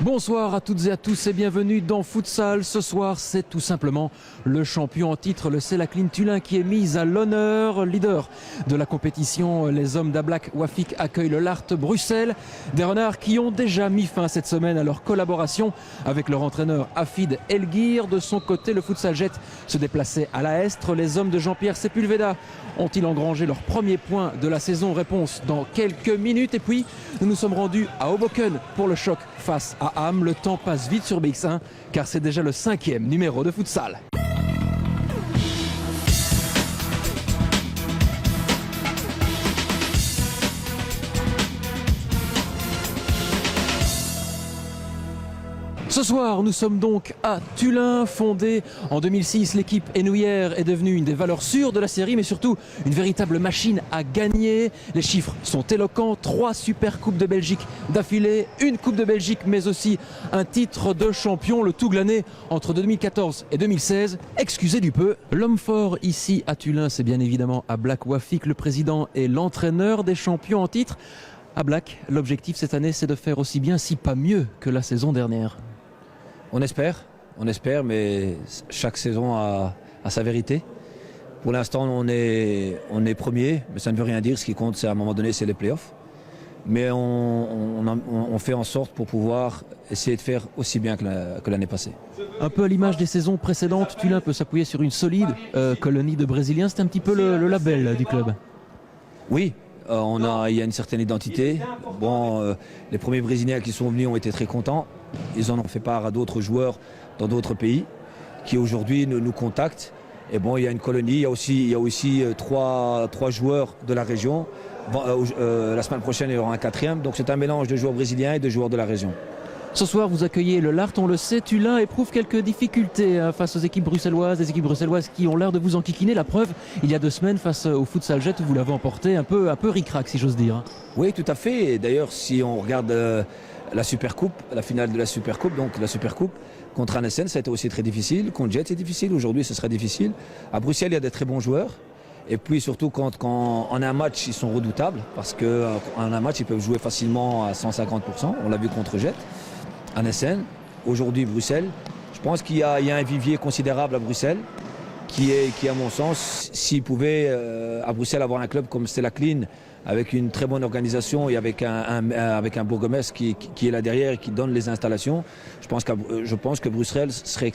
Bonsoir à toutes et à tous et bienvenue dans Futsal. Ce soir, c'est tout simplement le champion en titre, le Selacline Tullin, qui est mis à l'honneur. Leader de la compétition, les hommes d'Ablak Wafik accueillent le Lart Bruxelles. Des renards qui ont déjà mis fin cette semaine à leur collaboration avec leur entraîneur Hafid Elguir. De son côté, le Futsal Jet se déplaçait à la Estre. Les hommes de Jean-Pierre Sepulveda ont-ils engrangé leur premier point de la saison? Réponse dans quelques minutes. Et puis, nous nous sommes rendus à Hoboken pour le choc face à Ham. Le temps passe vite sur BX1 car c'est déjà le 5e numéro de Futsal. Ce soir, nous sommes donc à Tullin. Fondée en 2006, l'équipe Henouillère est devenue une des valeurs sûres de la série, mais surtout une véritable machine à gagner. Les chiffres sont éloquents. 3 super coupes de Belgique d'affilée, une coupe de Belgique, mais aussi un titre de champion, le tout glané entre 2014 et 2016. Excusez du peu. L'homme fort ici à Tullin, c'est bien évidemment Ablak Wafik, le président et l'entraîneur des champions en titre. Ablak, l'objectif cette année, c'est de faire aussi bien, si pas mieux, que la saison dernière. On espère, mais chaque saison a sa vérité. Pour l'instant, on est premier, mais ça ne veut rien dire. Ce qui compte, c'est à un moment donné, c'est les playoffs. Mais on fait en sorte pour pouvoir essayer de faire aussi bien que l'année passée. Un peu à l'image des saisons précédentes, Tullin peut s'appuyer sur une solide colonie de Brésiliens. C'est un petit peu le label du club. Oui. Il y a une certaine identité. Les premiers Brésiliens qui sont venus ont été très contents. Ils en ont fait part à d'autres joueurs dans d'autres pays qui aujourd'hui nous contactent. Et il y a une colonie, il y a aussi trois joueurs de la région. La semaine prochaine, il y aura un 4e. Donc c'est un mélange de joueurs brésiliens et de joueurs de la région. Ce soir, vous accueillez le Lart, on le sait. Tullin éprouve quelques difficultés face aux équipes bruxelloises, des équipes bruxelloises qui ont l'air de vous enquiquiner. La preuve, il y a 2 semaines, face au Futsal Jet, où vous l'avez emporté un peu ric-rac, si j'ose dire. Oui, tout à fait. Et d'ailleurs, si on regarde la Supercoupe, la finale de la Supercoupe, donc la Supercoupe, contre Annessen, ça a été aussi très difficile. Contre Jet, c'est difficile. Aujourd'hui, ce sera difficile. À Bruxelles, il y a des très bons joueurs. Et puis surtout, quand en un match, ils sont redoutables, parce qu'en un match, ils peuvent jouer facilement à 150%. On l'a vu contre Jet. Annessen, aujourd'hui Bruxelles. Je pense qu'il y a un vivier considérable à Bruxelles qui à mon sens, s'il pouvait à Bruxelles avoir un club comme Selacline avec une très bonne organisation et avec un bourgmestre qui est là derrière et qui donne les installations, je pense que Bruxelles serait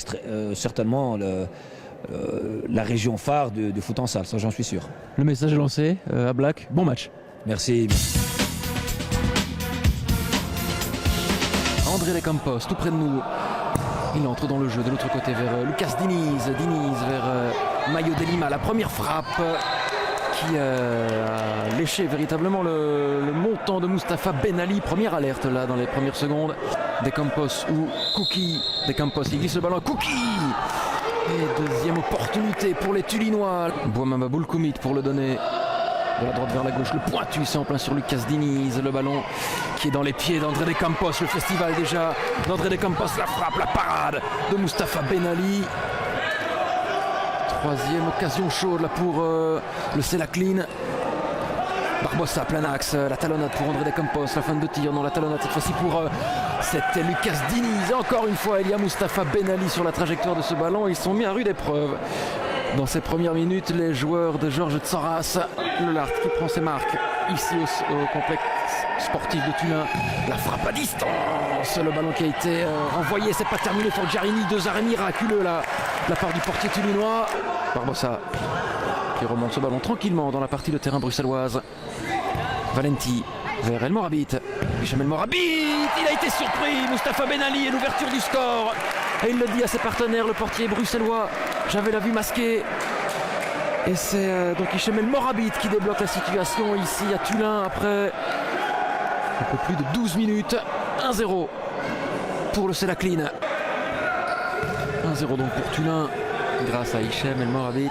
certainement la région phare de foot en salle, ça j'en suis sûr. Le message est lancé, Ablak, bon match. Merci. André De Campos, tout près de nous. Il entre dans le jeu de l'autre côté vers Lucas Diniz. Diniz vers Mayo de Lima. La première frappe qui a léché véritablement le montant de Mustapha Ben Ali. Première alerte là dans les premières secondes. De Campos ou Cookie. De Campos, il glisse le ballon à Cookie. Et deuxième opportunité pour les Tullinois. Bouamama Boulkoumit pour le donner. De la droite vers la gauche, le pointu, c'est en plein sur Lucas Diniz, le ballon qui est dans les pieds d'André De Campos, le festival déjà d'André De Campos, la frappe, la parade de Mustapha Ben Ali. 3e occasion chaude là pour le Selacline. Barbosa, plein axe, la talonnade pour André De Campos, la fin de tir, non la talonnade cette fois-ci pour c'était Lucas Diniz. Et encore une fois, il y a Mustapha Ben Ali sur la trajectoire de ce ballon, ils sont mis à rude épreuve. Dans ces premières minutes, les joueurs de Georges Tsoras, le Lart qui prend ses marques ici au complexe sportif de Tullin. La frappe à distance, le ballon qui a été renvoyé, c'est pas terminé pour Giarini, 2 arrêts miraculeux là, de la part du portier tullinois. Barbosa qui remonte ce ballon tranquillement dans la partie de terrain bruxelloise. Valenti vers El Morabit. Hicham El Morabit, il a été surpris, Mustapha Ben Ali et l'ouverture du score. Et il le dit à ses partenaires, le portier bruxellois, j'avais la vue masquée. Et c'est donc Hicham El Morabit qui débloque la situation ici à Tullin après un peu plus de 12 minutes. 1-0 pour le Selacline. 1-0 donc pour Tullin grâce à Hicham El Morabit.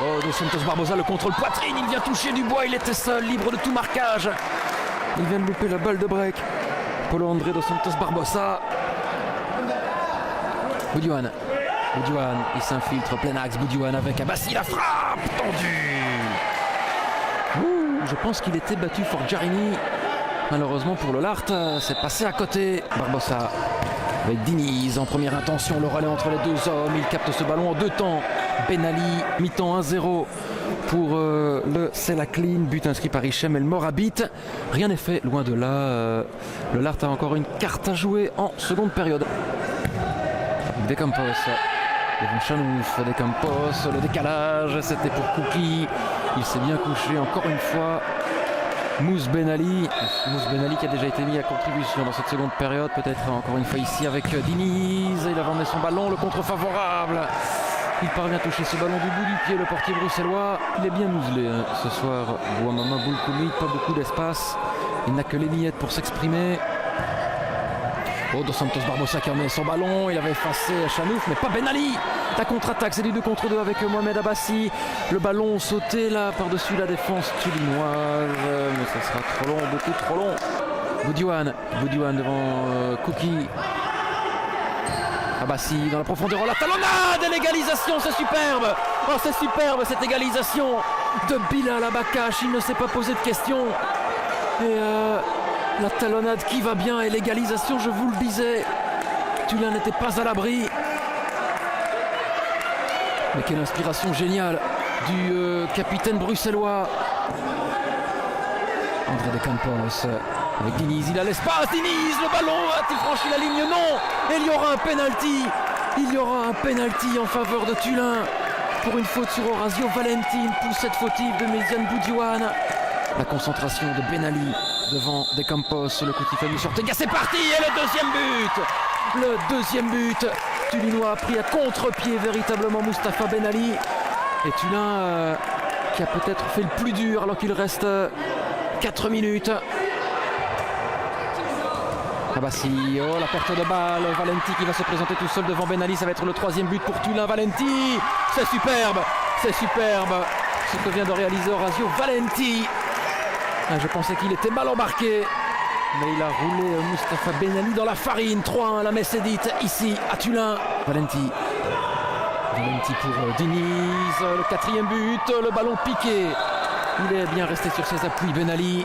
Oh, Dos Santos Barbosa, le contrôle poitrine, il vient toucher du bois, il était seul, libre de tout marquage. Il vient de louper la balle de break. Paulo André Dos Santos Barbosa. Boudjouane, il s'infiltre, plein axe, Boudjouane avec Abassi, la frappe tendue. Je pense qu'il était battu for Giarini. Malheureusement pour le Lart, c'est passé à côté. Barbosa avec Diniz en première intention, le relais entre les deux hommes. Il capte ce ballon en deux temps. Ben Ali, mi-temps 1-0 pour le Selacline, but inscrit par Hichem El Morabit. Rien n'est fait, loin de là. Le Lart a encore une carte à jouer en seconde période. De Campos, devant Chanouf, De Campos, le décalage, c'était pour Kouki. Il s'est bien couché encore une fois. Mousse Ben Ali qui a déjà été mis à contribution dans cette seconde période, peut-être encore une fois ici avec Diniz. Il a emmené son ballon, le contre favorable. Il parvient à toucher ce ballon du bout du pied, le portier bruxellois. Il est bien muselé ce soir. Bouamama Boulkoumi, pas beaucoup d'espace. Il n'a que les miettes pour s'exprimer. Oh, Dos Santos Barbosa qui a emmené son ballon. Il avait effacé Chanouf, mais pas Ben Ali. La contre-attaque, c'est du 2 contre 2 avec Mohamed Abbassi. Le ballon sauté là par-dessus la défense tulinoise. Mais ça sera trop long, beaucoup trop long. Boudouane devant Kouki. Abbassi dans la profondeur, oh, la talonnade et l'égalisation, c'est superbe. Oh, c'est superbe cette égalisation de Bilal Abakash. Il ne s'est pas posé de questions. Et la talonnade qui va bien et l'égalisation, je vous le disais, Tullin n'était pas à l'abri. Mais quelle inspiration géniale du capitaine bruxellois. André De Campos avec Diniz, il a l'espace, Diniz, le ballon, a-t-il franchi la ligne? Non. Et il y aura un penalty. Il y aura un penalty en faveur de Tullin pour une faute sur Orazio Valentin, poussette fautive de Méziane Boudouane. La concentration de Ben Ali devant De Campos, le coup de famille sur Ortega, c'est parti, et le deuxième but Tullinois a pris à contre-pied véritablement Mustapha Ben Ali, et Tullin qui a peut-être fait le plus dur alors qu'il reste 4 minutes. Abassi, oh la perte de balle, Valenti qui va se présenter tout seul devant Ben Ali, ça va être le 3e but pour Tullin. Valenti, c'est superbe ce que vient de réaliser Orazio Valenti. Je pensais qu'il était mal embarqué, mais il a roulé Mustapha Ben Ali dans la farine. 3-1, la messe est dite ici à Tullin. Valenti pour Diniz, le 4e but, le ballon piqué. Il est bien resté sur ses appuis, Ben Ali.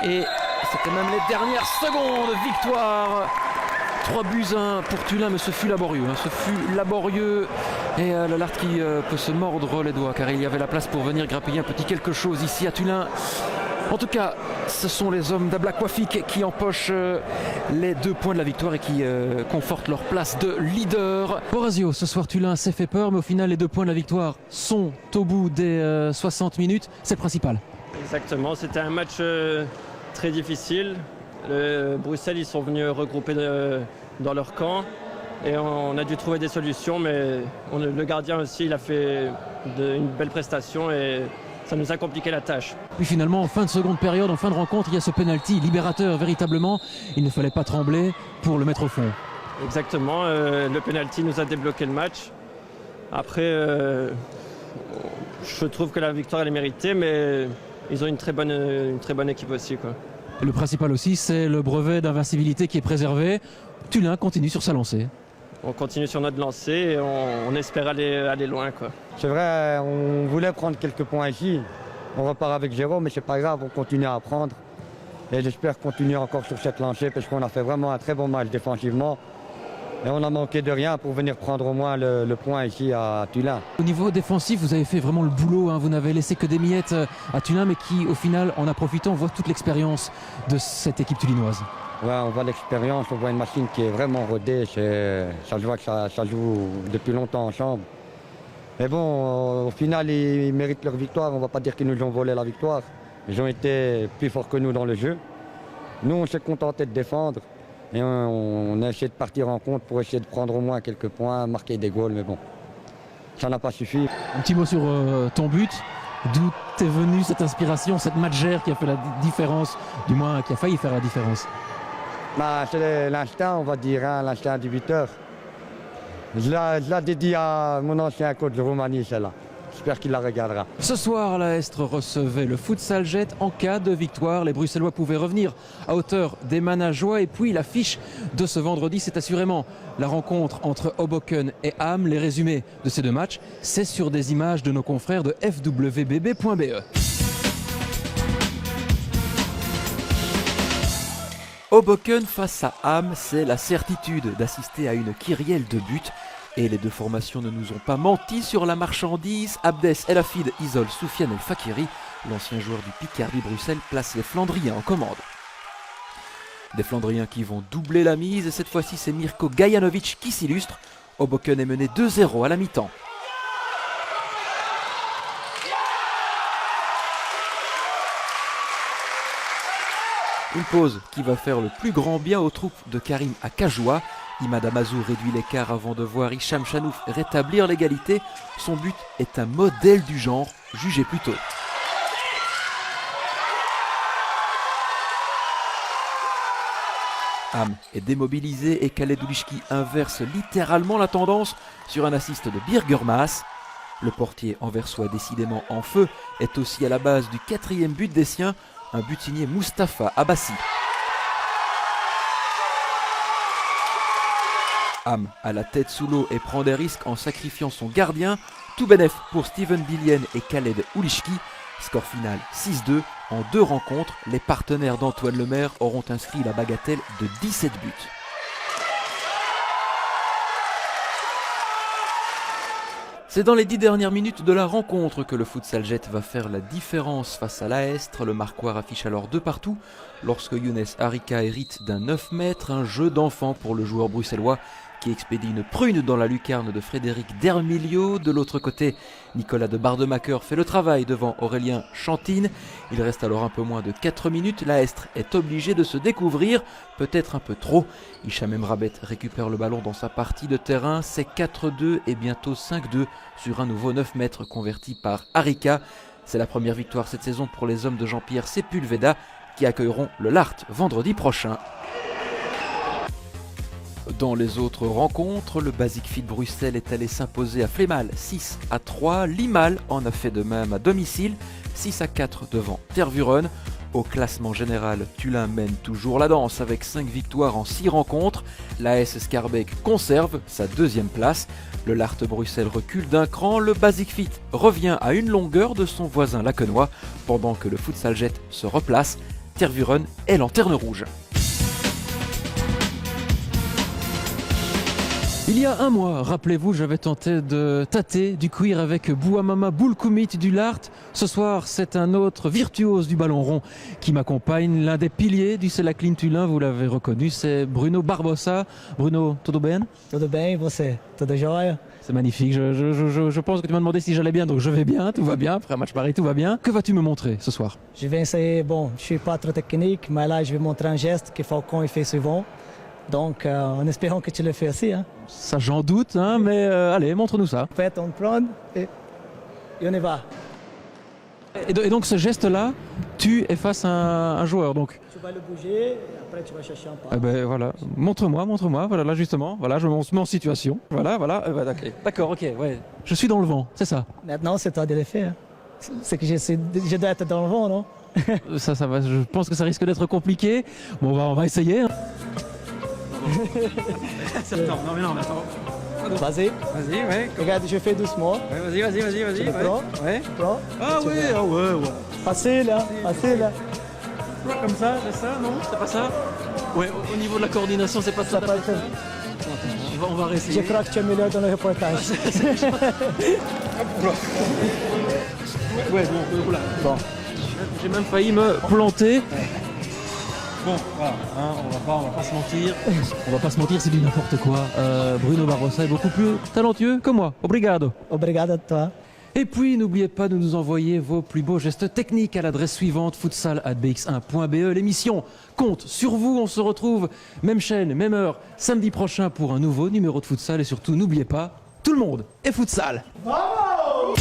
Et c'était même les dernières secondes, victoire. 3-1 pour Tullin, mais ce fut laborieux. Et le Lart qui peut se mordre les doigts, car il y avait la place pour venir grappiller un petit quelque chose ici à Tullin. En tout cas, ce sont les hommes d'Ablakwafik qui empochent les 2 points de la victoire et qui confortent leur place de leader. Orazio, ce soir Tullin s'est fait peur, mais au final les 2 points de la victoire sont au bout des 60 minutes. C'est le principal. Exactement, c'était un match très difficile. Bruxelles, ils sont venus regrouper dans leur camp et on a dû trouver des solutions, mais le gardien aussi, il a fait une belle prestation et ça nous a compliqué la tâche. Puis finalement, en fin de seconde période, en fin de rencontre, il y a ce penalty libérateur véritablement. Il ne fallait pas trembler pour le mettre au fond. Exactement, le penalty nous a débloqué le match. Après, je trouve que la victoire elle est méritée, mais ils ont une très bonne équipe aussi, quoi. Le principal aussi, c'est le brevet d'invincibilité qui est préservé. Tullin continue sur sa lancée. On continue sur notre lancée et on espère aller loin, quoi. C'est vrai, on voulait prendre quelques points ici. On repart avec Jérôme, mais c'est pas grave, on continue à apprendre. Et j'espère continuer encore sur cette lancée parce qu'on a fait vraiment un très bon match défensivement. Et on a manqué de rien pour venir prendre au moins le point ici à Tullin. Au niveau défensif, vous avez fait vraiment le boulot. Vous n'avez laissé que des miettes à Tullin, mais qui, au final, en profitant, on voit toute l'expérience de cette équipe tullinoise. Ouais, on voit l'expérience, on voit une machine qui est vraiment rodée. Ça se voit que ça joue depuis longtemps ensemble. Mais bon, au final, ils méritent leur victoire. On ne va pas dire qu'ils nous ont volé la victoire. Ils ont été plus forts que nous dans le jeu. Nous, on s'est contenté de défendre. Et on a essayé de partir en compte pour essayer de prendre au moins quelques points, marquer des goals, mais bon, ça n'a pas suffi. Un petit mot sur ton but. D'où est venue cette inspiration, cette matchère qui a fait la différence, du moins qui a failli faire la différence? C'est l'instinct, on va dire, l'instinct du buteur. Je l'ai dédié à mon ancien coach de Roumanie, celle-là. J'espère qu'il la regardera. Ce soir, la Estre recevait le Futsal Jet. En cas de victoire, les Bruxellois pouvaient revenir à hauteur des Manageois. Et puis l'affiche de ce vendredi, c'est assurément la rencontre entre Hoboken et Ham. Les résumés de ces 2 matchs, c'est sur des images de nos confrères de fwbb.be. Hoboken face à Ham, c'est la certitude d'assister à une kyrielle de buts. Et les deux formations ne nous ont pas menti sur la marchandise. Abdes El Hafid isole Soufiane El Fakiri. L'ancien joueur du Picardie Bruxelles place les Flandriens en commande. Des Flandriens qui vont doubler la mise. Et cette fois-ci, c'est Mirko Gajanovic qui s'illustre. Hoboken est mené 2-0 à la mi-temps. Une pause qui va faire le plus grand bien aux troupes de Karim Akajoua. Imad Amazou réduit l'écart avant de voir Hicham Chanouf rétablir l'égalité. Son but est un modèle du genre, jugez plutôt. Ham est démobilisé et Khaled Oulishki inverse littéralement la tendance sur un assist de Birgermas. Le portier anversois décidément en feu est aussi à la base du 4e but des siens, un but signé Mustapha Abbassi. Ham a la tête sous l'eau et prend des risques en sacrifiant son gardien. Tout bénef pour Steven Bilien et Khaled Oulishki. Score final 6-2. En 2 rencontres, les partenaires d'Antoine Lemaire auront inscrit la bagatelle de 17 buts. C'est dans les 10 dernières minutes de la rencontre que le Futsal Jet va faire la différence face à l'Aestre. Le Marquois affiche alors 2 partout lorsque Younes Harika hérite d'un 9 mètres, un jeu d'enfant pour le joueur bruxellois qui expédie une prune dans la lucarne de Frédéric Dermilio. De l'autre côté, Nicolas de Bardemacher fait le travail devant Aurélien Chantine. Il reste alors un peu moins de 4 minutes. L'Aestre est obligé de se découvrir, peut-être un peu trop. Hicham Emrabet récupère le ballon dans sa partie de terrain. C'est 4-2 et bientôt 5-2 sur un nouveau 9 mètres converti par Harika. C'est la première victoire cette saison pour les hommes de Jean-Pierre Sepulveda qui accueilleront le Lart vendredi prochain. Dans les autres rencontres, le Basic Fit Bruxelles est allé s'imposer à Flémal 6-3. Limal en a fait de même à domicile, 6-4 devant Tervuren. Au classement général, Tullin mène toujours la danse avec 5 victoires en 6 rencontres. L'AS Scarbeck conserve sa 2e place. Le Lart Bruxelles recule d'un cran. Le Basic Fit revient à une longueur de son voisin lacquenois pendant que le Futsal Jet se replace. Tervuren est lanterne rouge. Il y a un mois, rappelez-vous, j'avais tenté de tâter du cuir avec Bouamama Boulkoumit du Lart. Ce soir, c'est un autre virtuose du ballon rond qui m'accompagne. L'un des piliers du Selacline Tullin, vous l'avez reconnu, c'est Bruno Barbosa. Bruno, tudo bem? Tudo bem, você? Tudo jóia? C'est magnifique, je pense que tu m'as demandé si j'allais bien, donc je vais bien, tout va bien. Après un match pareil, tout va bien. Que vas-tu me montrer ce soir? Je vais essayer, bon, je suis pas trop technique, mais là, je vais montrer un geste que Falcon fait souvent. Donc, en espérant que tu le fais aussi. Hein. Ça, j'en doute, hein, mais allez, montre-nous ça. En fait, on prend et on y va. Et donc, ce geste-là, tu es face à un joueur, donc. Tu vas le bouger, et après tu vas chercher un pas. Eh ben voilà, montre-moi, voilà, là justement, voilà, je me mets en situation. Voilà. D'accord, ok, ouais. Je suis dans le vent, c'est ça. Maintenant, c'est toi de le faire. C'est que je dois être dans le vent, non? Ça va, je pense que ça risque d'être compliqué. Bon, on va essayer. Hein. Non, mais attends. Vas-y. Vas-y, ouais. Regarde, je fais doucement. Ouais, vas-y. Tu le prends? Ouais. Prends. Ah oui, ouais. Facile, hein? Facile. Comme ça, c'est ça, non? C'est pas ça? Ouais, au niveau de la coordination, c'est pas ça. On va réessayer. Je crois que tu es meilleur dans le reportage. Ouais, bon, voilà. Bon. J'ai même failli me planter. Bon, voilà, hein, on va pas se mentir. On va pas se mentir, c'est du n'importe quoi. Bruno Barbosa est beaucoup plus talentueux que moi. Obrigado. Obrigado à toi. Et puis, n'oubliez pas de nous envoyer vos plus beaux gestes techniques à l'adresse suivante, futsal@bx1.be. L'émission compte sur vous. On se retrouve, même chaîne, même heure, samedi prochain pour un nouveau numéro de futsal. Et surtout, n'oubliez pas, tout le monde est futsal. Bravo!